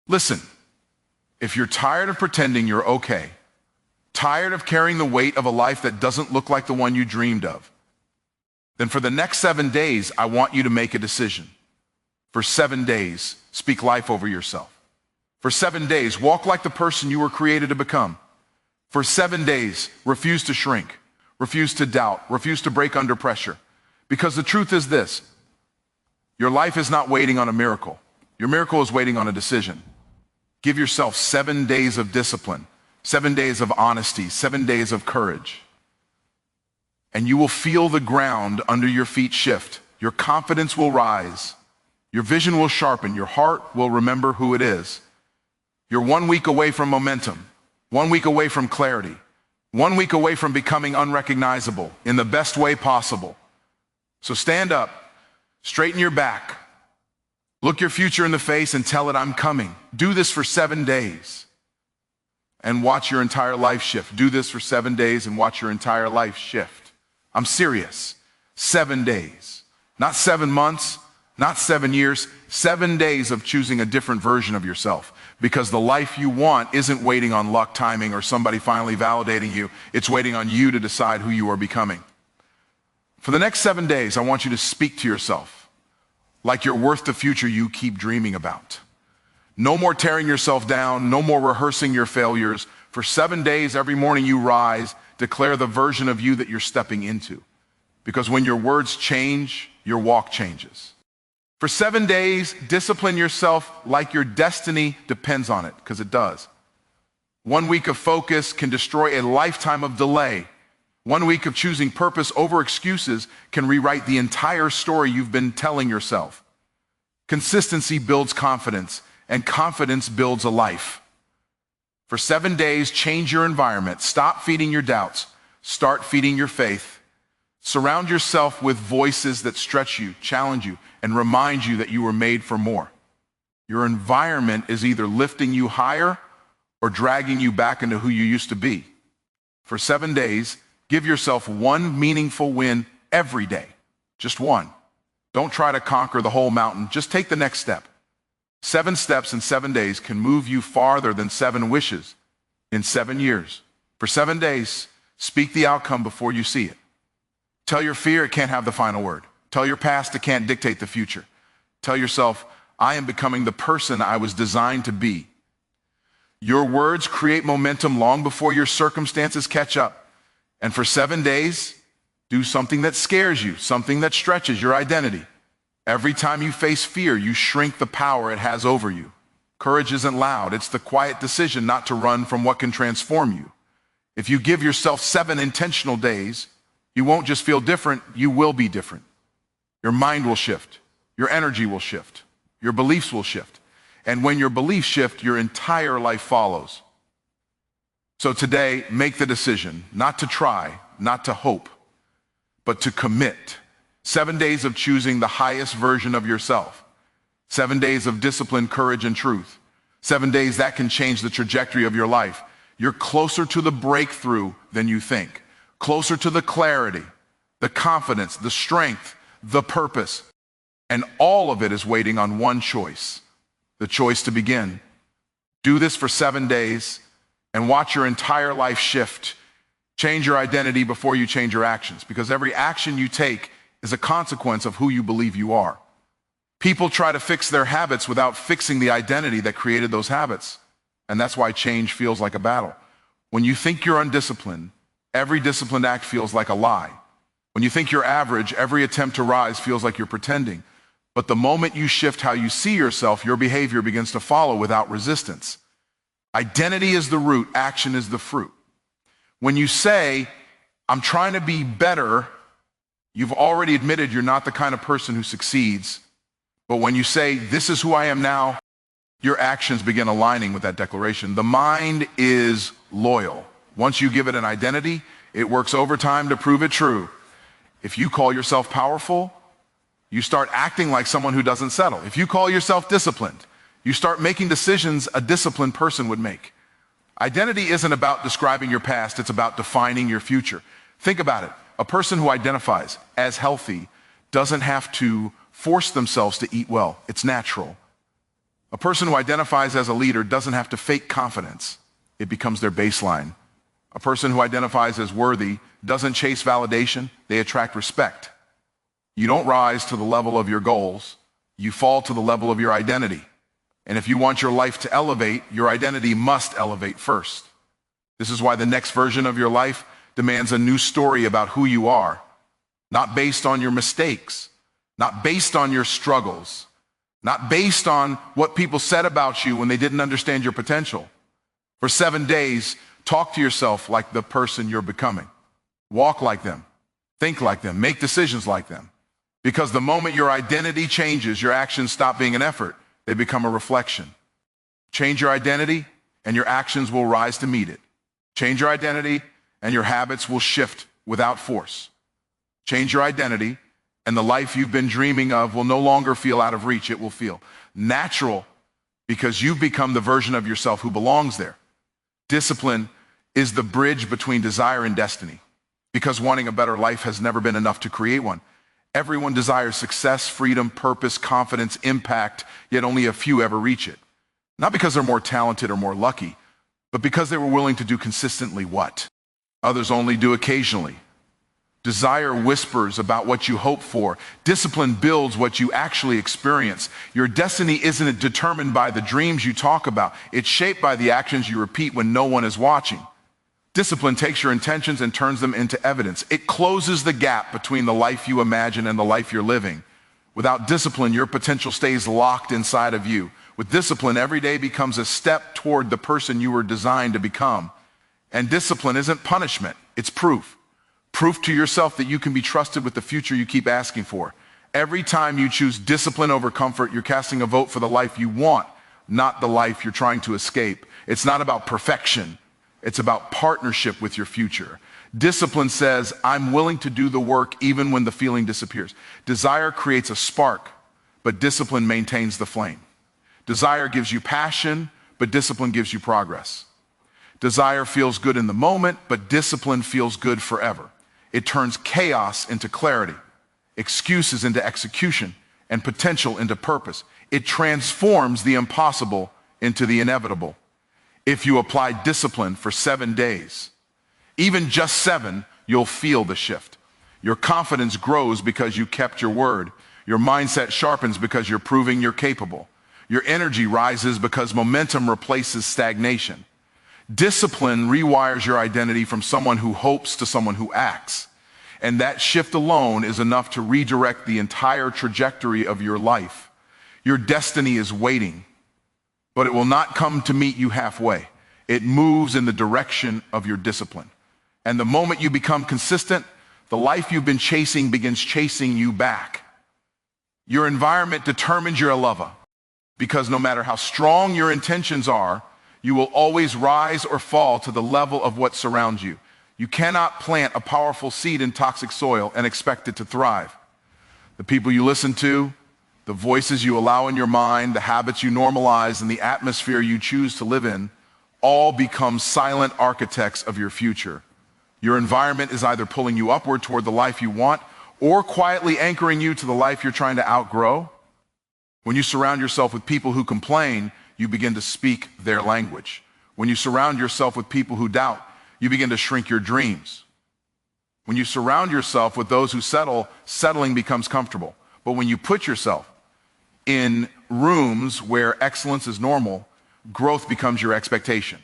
Listen, if you're tired of pretending you're okay, tired of carrying the weight of a life that doesn't look like the one you dreamed of, then for the next 7 days, I want you to make a decision. For 7 days, speak life over yourself. For 7 days, walk like the person you were created to become. For 7 days, refuse to shrink, refuse to doubt, refuse to break under pressure. Because the truth is this: your life is not waiting on a miracle. Your miracle is waiting on a decision. Give yourself 7 days of discipline, 7 days of honesty, 7 days of courage. And you will feel the ground under your feet shift. Your confidence will rise. Your vision will sharpen. Your heart will remember who it is. You're 1 week away from momentum, 1 week away from clarity, 1 week away from becoming unrecognizable in the best way possible. So stand up, straighten your back, look your future in the face and tell it, I'm coming. Do this for 7 days and watch your entire life shift. Do this for 7 days and watch your entire life shift. I'm serious. 7 days, not 7 months, not 7 years, 7 days of choosing a different version of yourself. Because the life you want isn't waiting on luck, timing, or somebody finally validating you. It's waiting on you to decide who you are becoming. For the next 7 days, I want you to speak to yourself like you're worth the future you keep dreaming about. No more tearing yourself down, no more rehearsing your failures. For 7 days, every morning you rise, declare the version of you that you're stepping into. Because when your words change, your walk changes. For 7 days, discipline yourself like your destiny depends on it, because it does. 1 week of focus can destroy a lifetime of delay. 1 week of choosing purpose over excuses can rewrite the entire story you've been telling yourself. Consistency builds confidence, and confidence builds a life. For 7 days, change your environment. Stop feeding your doubts. Start feeding your faith. Surround yourself with voices that stretch you, challenge you, and remind you that you were made for more. Your environment is either lifting you higher or dragging you back into who you used to be. For 7 days, give yourself one meaningful win every day. Just one. Don't try to conquer the whole mountain. Just take the next step. 7 steps in 7 days can move you farther than 7 wishes in 7 years. For 7 days, speak the outcome before you see it. Tell your fear it can't have the final word. Tell your past it can't dictate the future. Tell yourself, I am becoming the person I was designed to be. Your words create momentum long before your circumstances catch up. And for 7 days, do something that scares you, something that stretches your identity. Every time you face fear, you shrink the power it has over you. Courage isn't loud. It's the quiet decision not to run from what can transform you. If you give yourself 7 intentional days, you won't just feel different, you will be different. Your mind will shift. Your energy will shift. Your beliefs will shift. And when your beliefs shift, your entire life follows. So today, make the decision not to try, not to hope, but to commit. 7 days of choosing the highest version of yourself. 7 days of discipline, courage, and truth. 7 days that can change the trajectory of your life. You're closer to the breakthrough than you think. Closer to the clarity, the confidence, the strength, the purpose. And all of it is waiting on one choice, the choice to begin. Do this for 7 days and watch your entire life shift. Change your identity before you change your actions, because every action you take is a consequence of who you believe you are. People try to fix their habits without fixing the identity that created those habits. And that's why change feels like a battle. When you think you're undisciplined, every disciplined act feels like a lie. When you think you're average, every attempt to rise feels like you're pretending. But the moment you shift how you see yourself, your behavior begins to follow without resistance. Identity is the root, action is the fruit. When you say, I'm trying to be better, you've already admitted you're not the kind of person who succeeds. But when you say, this is who I am now, your actions begin aligning with that declaration. The mind is loyal. Once you give it an identity, it works overtime to prove it true. If you call yourself powerful, you start acting like someone who doesn't settle. If you call yourself disciplined, you start making decisions a disciplined person would make. Identity isn't about describing your past, it's about defining your future. Think about it. A person who identifies as healthy doesn't have to force themselves to eat well. It's natural. A person who identifies as a leader doesn't have to fake confidence. It becomes their baseline. A person who identifies as worthy doesn't chase validation. They attract respect. You don't rise to the level of your goals. You fall to the level of your identity. And if you want your life to elevate, your identity must elevate first. This is why the next version of your life demands a new story about who you are, not based on your mistakes, not based on your struggles, not based on what people said about you when they didn't understand your potential. For 7 days, talk to yourself like the person you're becoming. Walk like them, think like them, make decisions like them. Because the moment your identity changes, your actions stop being an effort. They become a reflection. Change your identity and your actions will rise to meet it. Change your identity and your habits will shift without force. Change your identity and the life you've been dreaming of will no longer feel out of reach. It will feel natural because you've become the version of yourself who belongs there. Discipline is the bridge between desire and destiny, because wanting a better life has never been enough to create one. Everyone desires success, freedom, purpose, confidence, impact, yet only a few ever reach it. Not because they're more talented or more lucky, but because they were willing to do consistently what others only do occasionally. Desire whispers about what you hope for. Discipline builds what you actually experience. Your destiny isn't determined by the dreams you talk about. It's shaped by the actions you repeat when no one is watching. Discipline takes your intentions and turns them into evidence. It closes the gap between the life you imagine and the life you're living. Without discipline, your potential stays locked inside of you. With discipline, every day becomes a step toward the person you were designed to become. And discipline isn't punishment, it's proof. Proof to yourself that you can be trusted with the future you keep asking for. Every time you choose discipline over comfort, you're casting a vote for the life you want, not the life you're trying to escape. It's not about perfection. It's about partnership with your future. Discipline says, I'm willing to do the work even when the feeling disappears. Desire creates a spark, but discipline maintains the flame. Desire gives you passion, but discipline gives you progress. Desire feels good in the moment, but discipline feels good forever. It turns chaos into clarity, excuses into execution, and potential into purpose. It transforms the impossible into the inevitable. If you apply discipline for 7 days, even just 7, you'll feel the shift. Your confidence grows because you kept your word. Your mindset sharpens because you're proving you're capable. Your energy rises because momentum replaces stagnation. Discipline rewires your identity from someone who hopes to someone who acts. And that shift alone is enough to redirect the entire trajectory of your life. Your destiny is waiting, but it will not come to meet you halfway. It moves in the direction of your discipline. And the moment you become consistent, the life you've been chasing begins chasing you back. Your environment determines your lover, because no matter how strong your intentions are, you will always rise or fall to the level of what surrounds you. You cannot plant a powerful seed in toxic soil and expect it to thrive. The people you listen to, the voices you allow in your mind, the habits you normalize, and the atmosphere you choose to live in all become silent architects of your future. Your environment is either pulling you upward toward the life you want or quietly anchoring you to the life you're trying to outgrow. When you surround yourself with people who complain, you begin to speak their language. When you surround yourself with people who doubt, you begin to shrink your dreams. When you surround yourself with those who settle, settling becomes comfortable. But when you put yourself in rooms where excellence is normal, growth becomes your expectation.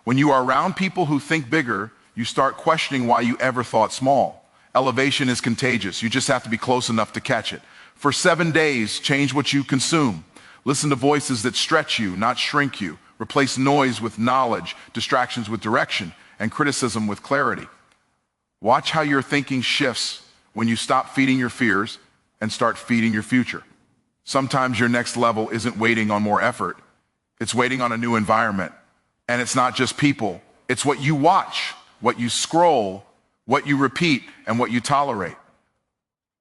When you are around people who think bigger, you start questioning why you ever thought small. Elevation is contagious. You just have to be close enough to catch it. For 7 days, change what you consume. Listen to voices that stretch you, not shrink you. Replace noise with knowledge, distractions with direction, and criticism with clarity. Watch how your thinking shifts when you stop feeding your fears and start feeding your future. Sometimes your next level isn't waiting on more effort. It's waiting on a new environment. And it's not just people. It's what you watch, what you scroll, what you repeat, and what you tolerate.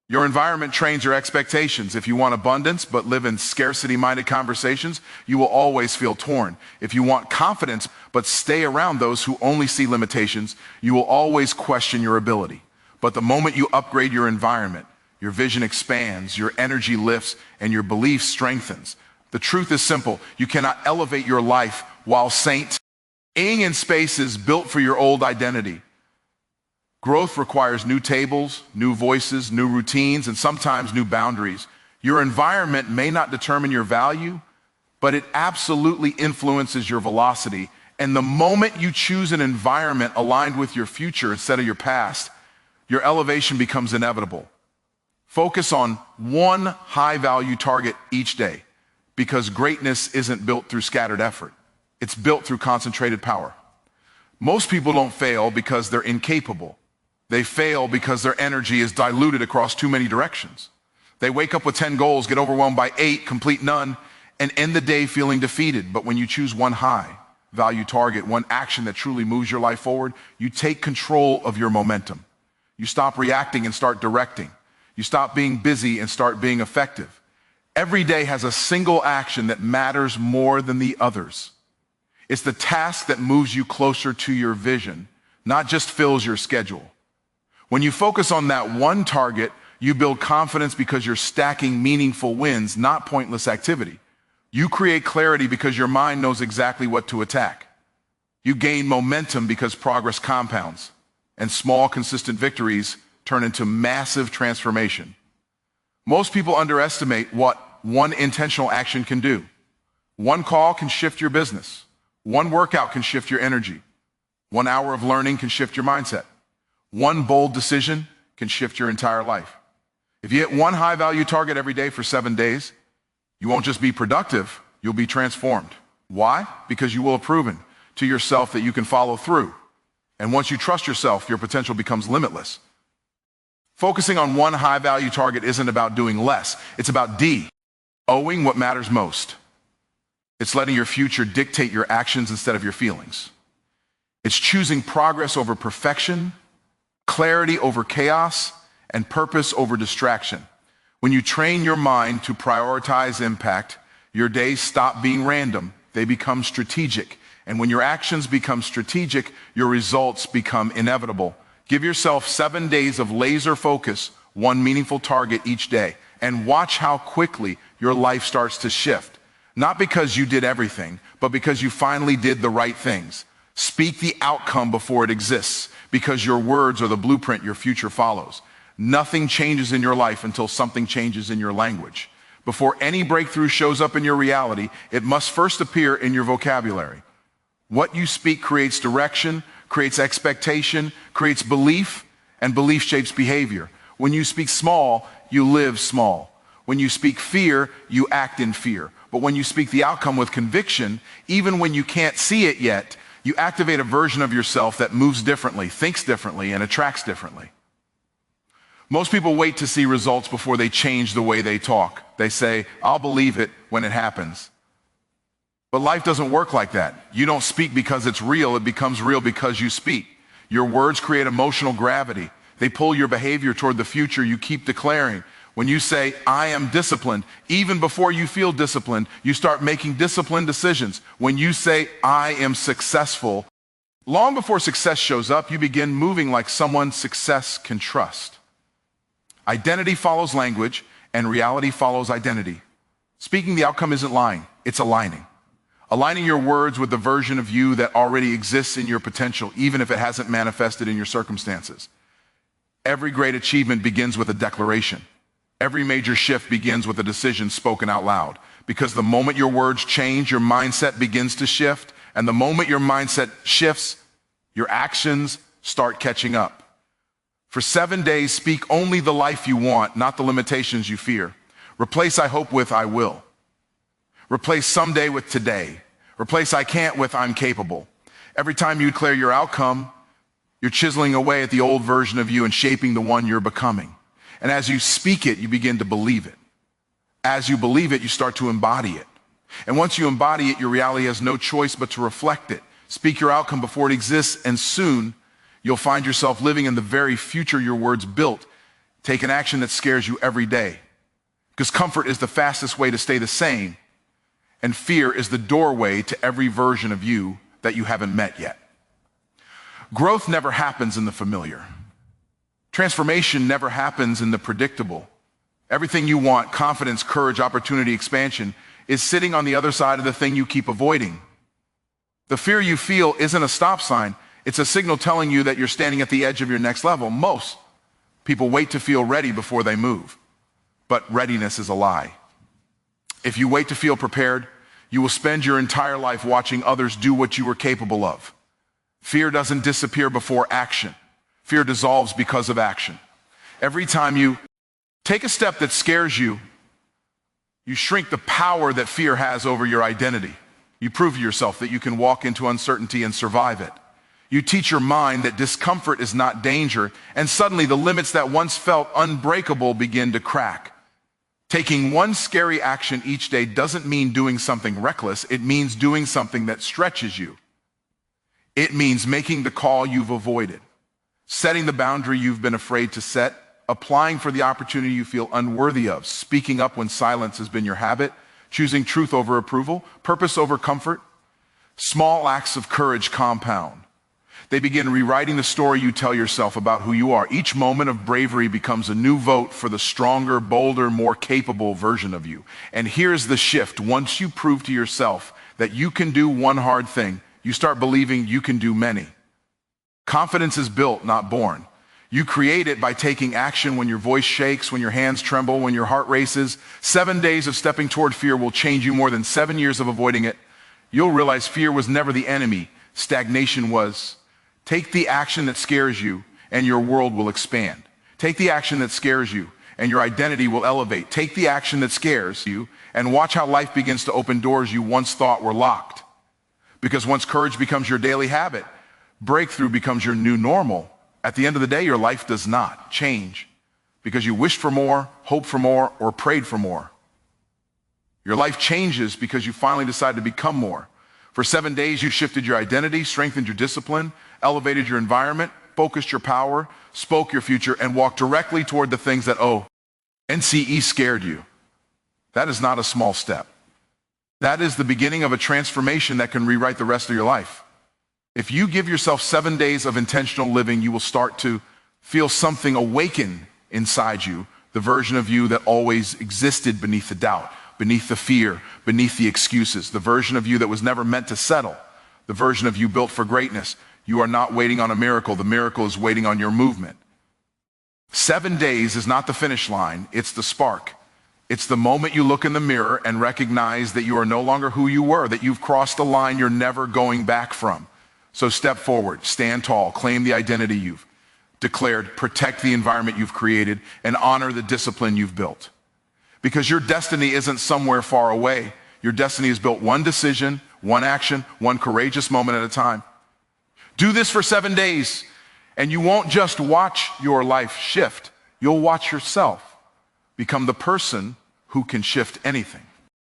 Your environment trains your expectations. If you want abundance but live in scarcity-minded conversations, you will always feel torn. If you want confidence but stay around those who only see limitations, you will always question your ability. But the moment you upgrade your environment, your vision expands, your energy lifts, and your belief strengthens. The truth is simple. You cannot elevate your life while staying in spaces built for your old identity. Growth requires new tables, new voices, new routines, and sometimes new boundaries. Your environment may not determine your value, but it absolutely influences your velocity. And the moment you choose an environment aligned with your future instead of your past, your elevation becomes inevitable. Focus on one high-value target each day, because greatness isn't built through scattered effort. It's built through concentrated power. Most people don't fail because they're incapable. They fail because their energy is diluted across too many directions. They wake up with 10 goals, get overwhelmed by 8, complete none, and end the day feeling defeated. But when you choose one high-value target, one action that truly moves your life forward, you take control of your momentum. You stop reacting and start directing. You stop being busy and start being effective. Every day has a single action that matters more than the others. It's the task that moves you closer to your vision, not just fills your schedule. When you focus on that one target, you build confidence because you're stacking meaningful wins, not pointless activity. You create clarity because your mind knows exactly what to attack. You gain momentum because progress compounds, and small, consistent victories turn into massive transformation. Most people underestimate what one intentional action can do. One call can shift your business. One workout can shift your energy. 1 hour of learning can shift your mindset. One bold decision can shift your entire life. If you hit one high-value target every day for 7 days, you won't just be productive, you'll be transformed. Why? Because you will have proven to yourself that you can follow through. And once you trust yourself, your potential becomes limitless. Focusing on one high-value target isn't about doing less. It's about owing what matters most. It's letting your future dictate your actions instead of your feelings. It's choosing progress over perfection, clarity over chaos, and purpose over distraction. When you train your mind to prioritize impact, your days stop being random. They become strategic. And when your actions become strategic, your results become inevitable. Give yourself 7 days of laser focus, one meaningful target each day, and watch how quickly your life starts to shift. Not because you did everything, but because you finally did the right things. Speak the outcome before it exists, because your words are the blueprint your future follows. Nothing changes in your life until something changes in your language. Before any breakthrough shows up in your reality, it must first appear in your vocabulary. What you speak creates direction, creates expectation, creates belief, and belief shapes behavior. When you speak small, you live small. When you speak fear, you act in fear. But when you speak the outcome with conviction, even when you can't see it yet, you activate a version of yourself that moves differently, thinks differently, and attracts differently. Most people wait to see results before they change the way they talk. They say, I'll believe it when it happens. But life doesn't work like that. You don't speak because it's real. It becomes real because you speak. Your words create emotional gravity. They pull your behavior toward the future you keep declaring. When you say, I am disciplined, even before you feel disciplined, you start making disciplined decisions. When you say, I am successful, long before success shows up, you begin moving like someone success can trust. Identity follows language, and reality follows identity. Speaking the outcome isn't lying, it's aligning. Aligning your words with the version of you that already exists in your potential, even if it hasn't manifested in your circumstances. Every great achievement begins with a declaration. Every major shift begins with a decision spoken out loud. Because the moment your words change, your mindset begins to shift. And the moment your mindset shifts, your actions start catching up. For 7 days, speak only the life you want, not the limitations you fear. Replace I hope with I will. Replace someday with today. Replace I can't with I'm capable. Every time you declare your outcome, you're chiseling away at the old version of you and shaping the one you're becoming. And as you speak it, you begin to believe it. As you believe it, you start to embody it. And once you embody it, your reality has no choice but to reflect it. Speak your outcome before it exists, and soon you'll find yourself living in the very future your words built. Take an action that scares you every day. Because comfort is the fastest way to stay the same, and fear is the doorway to every version of you that you haven't met yet. Growth never happens in the familiar. Transformation never happens in the predictable. Everything you want, confidence, courage, opportunity, expansion, is sitting on the other side of the thing you keep avoiding. The fear you feel isn't a stop sign. It's a signal telling you that you're standing at the edge of your next level. Most people wait to feel ready before they move, but readiness is a lie. If you wait to feel prepared, you will spend your entire life watching others do what you were capable of. Fear doesn't disappear before action. Fear dissolves because of action. Every time you take a step that scares you, you shrink the power that fear has over your identity. You prove to yourself that you can walk into uncertainty and survive it. You teach your mind that discomfort is not danger, and suddenly the limits that once felt unbreakable begin to crack. Taking one scary action each day doesn't mean doing something reckless. It means doing something that stretches you. It means making the call you've avoided, setting the boundary you've been afraid to set, applying for the opportunity you feel unworthy of, speaking up when silence has been your habit, choosing truth over approval, purpose over comfort. Small acts of courage compound. They begin rewriting the story you tell yourself about who you are. Each moment of bravery becomes a new vote for the stronger, bolder, more capable version of you. And here's the shift. Once you prove to yourself that you can do one hard thing, you start believing you can do many. Confidence is built, not born. You create it by taking action when your voice shakes, when your hands tremble, when your heart races. 7 days of stepping toward fear will change you more than 7 years of avoiding it. You'll realize fear was never the enemy. Stagnation was. Take the action that scares you, and your world will expand. Take the action that scares you, and your identity will elevate. Take the action that scares you, and watch how life begins to open doors you once thought were locked. Because once courage becomes your daily habit, breakthrough becomes your new normal. At the end of the day, your life does not change because you wished for more, hoped for more, or prayed for more. Your life changes because you finally decide to become more. For 7 days, you shifted your identity, strengthened your discipline, elevated your environment, focused your power, spoke your future, and walked directly toward the things that, NCE scared you. That is not a small step. That is the beginning of a transformation that can rewrite the rest of your life. If you give yourself 7 days of intentional living, you will start to feel something awaken inside you, the version of you that always existed beneath the doubt, beneath the fear, beneath the excuses, the version of you that was never meant to settle, the version of you built for greatness. You are not waiting on a miracle. The miracle is waiting on your movement. 7 days is not the finish line. It's the spark. It's the moment you look in the mirror and recognize that you are no longer who you were, that you've crossed a line you're never going back from. So step forward, stand tall, claim the identity you've declared, protect the environment you've created, and honor the discipline you've built. Because your destiny isn't somewhere far away. Your destiny is built one decision, one action, one courageous moment at a time. Do this for 7 days, and you won't just watch your life shift. You'll watch yourself become the person who can shift anything.